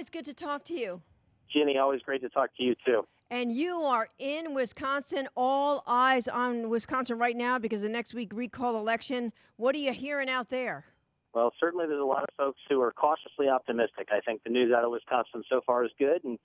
always good to talk to you. Ginny, always great to talk to you, too. And you are in Wisconsin. All eyes on Wisconsin right now because the next week recall election. What are you hearing out there? Well, certainly there's a lot of folks who are cautiously optimistic. I think the news out of Wisconsin so far is good, and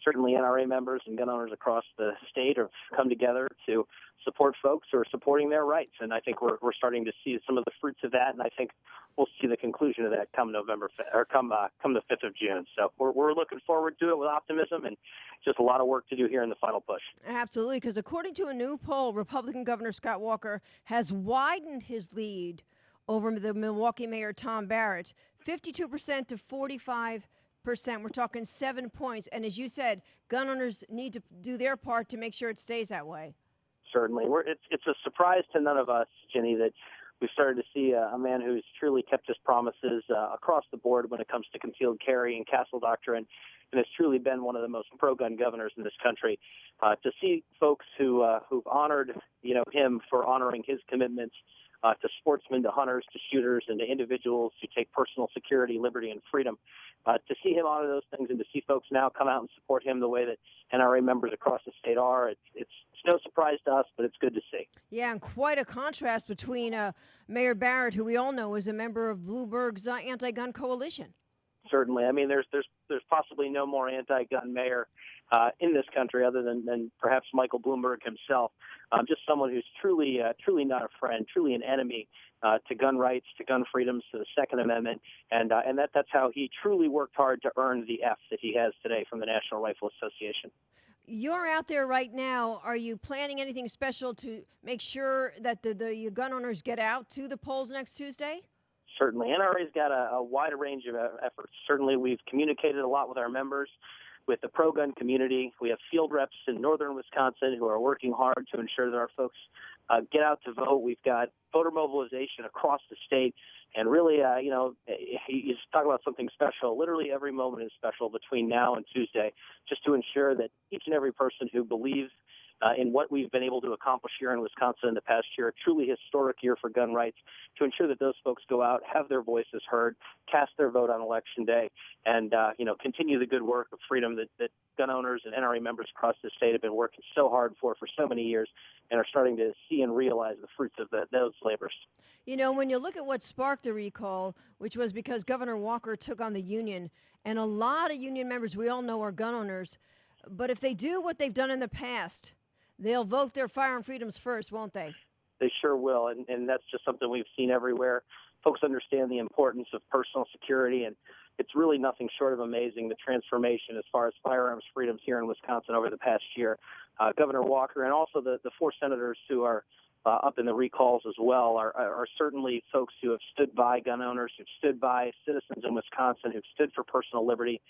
certainly NRA members and gun owners across the state have come together to support folks who are supporting their rights. And I think we're starting to see some of the fruits of that, and I think we'll see the conclusion of that come November or come the 5th of June. So we're looking forward to it with optimism, and just a lot of work to do here in the final push. Absolutely, because according to a new poll, Republican Governor Scott Walker has widened his lead over the Milwaukee Mayor Tom Barrett, 52% to 45%. We're talking 7 points. And as you said, gun owners need to do their part to make sure it stays that way. Certainly. It's a surprise to none of us, Ginny, that we've started to see a man who's truly kept his promises across the board when it comes to concealed carry and castle doctrine, and has truly been one of the most pro-gun governors in this country. To see folks who've honored him for honoring his commitments to sportsmen, to hunters, to shooters, and to individuals who take personal security, liberty, and freedom. To see him honor those things and to see folks now come out and support him the way that NRA members across the state are, it's no surprise to us, but it's good to see. Yeah, and quite a contrast between Mayor Barrett, who we all know is a member of Bloomberg's anti-gun coalition. Certainly. I mean, there's possibly no more anti-gun mayor in this country other than perhaps Michael Bloomberg himself. Just someone who's truly not a friend, truly an enemy to gun rights, to gun freedoms, to the Second Amendment, and that's how he truly worked hard to earn the F that he has today from the National Rifle Association. You're out there right now. Are you planning anything special to make sure that the gun owners get out to the polls next Tuesday? Certainly. NRA's got a wide range of efforts. Certainly, we've communicated a lot with our members, with the pro-gun community. We have field reps in northern Wisconsin who are working hard to ensure that our folks get out to vote. We've got voter mobilization across the state. And really, you talk about something special. Literally every moment is special between now and Tuesday, just to ensure that each and every person who believes in what we've been able to accomplish here in Wisconsin in the past year, a truly historic year for gun rights, to ensure that those folks go out, have their voices heard, cast their vote on Election Day, and continue the good work of freedom that gun owners and NRA members across the state have been working so hard for so many years, and are starting to see and realize the fruits of those labors. You know, when you look at what sparked the recall, which was because Governor Walker took on the union, and a lot of union members we all know are gun owners, but if they do what they've done in the past, they'll vote their firearm freedoms first, won't they? They sure will, and that's just something we've seen everywhere. Folks understand the importance of personal security, and it's really nothing short of amazing, the transformation as far as firearms freedoms here in Wisconsin over the past year. Governor Walker and also the 4 senators who are up in the recalls as well are certainly folks who have stood by gun owners, who've stood by citizens in Wisconsin, who've stood for personal liberty.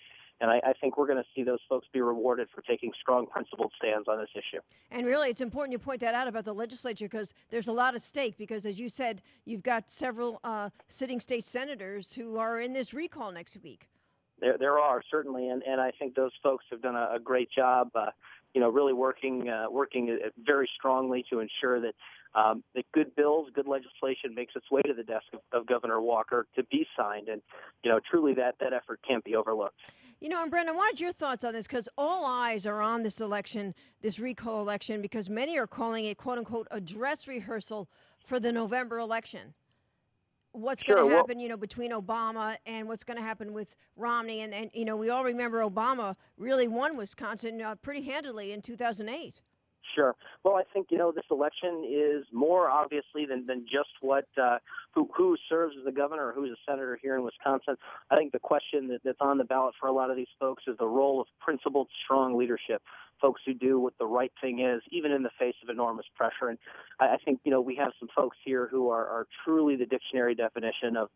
And I think we're going to see those folks be rewarded for taking strong, principled stands on this issue. And really, it's important you point that out about the legislature because there's a lot at stake because, as you said, you've got several sitting state senators who are in this recall next week. There are, certainly, and I think those folks have done a great job, really working very strongly to ensure that good bills, good legislation makes its way to the desk of Governor Walker to be signed. And, truly that effort can't be overlooked. And Brent, I wanted your thoughts on this because all eyes are on this election, this recall election, because many are calling it, quote unquote, a dress rehearsal for the November election. What's going to happen, between Obama and what's going to happen with Romney. And we all remember Obama really won Wisconsin pretty handily in 2008. Sure. Well, I think, this election is more obviously than just what who serves as the governor or who's a senator here in Wisconsin. I think the question that's on the ballot for a lot of these folks is the role of principled, strong leadership, folks who do what the right thing is, even in the face of enormous pressure. And I think, we have some folks here who are truly the dictionary definition of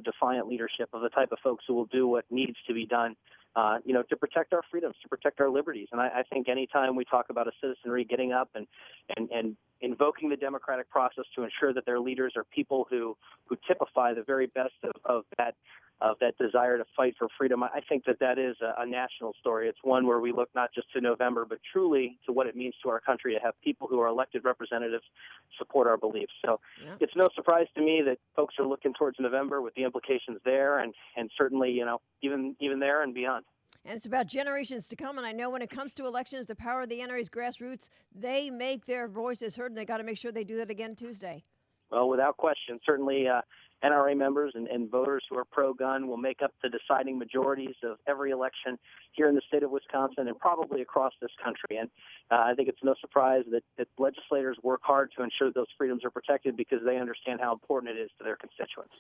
defiant leadership, of the type of folks who will do what needs to be done. To protect our freedoms, to protect our liberties. And I think anytime we talk about a citizenry getting up and invoking the democratic process to ensure that their leaders are people who typify the very best of that desire to fight for freedom. I think that is a national story. It's one where we look not just to November, but truly to what it means to our country to have people who are elected representatives support our beliefs. So it's no surprise to me that folks are looking towards November with the implications there, and certainly, even there and beyond. And it's about generations to come. And I know when it comes to elections, the power of the NRA's grassroots, they make their voices heard, and they got to make sure they do that again Tuesday. Well, without question, certainly NRA members and voters who are pro-gun will make up the deciding majorities of every election here in the state of Wisconsin and probably across this country. And I think it's no surprise that legislators work hard to ensure those freedoms are protected because they understand how important it is to their constituents.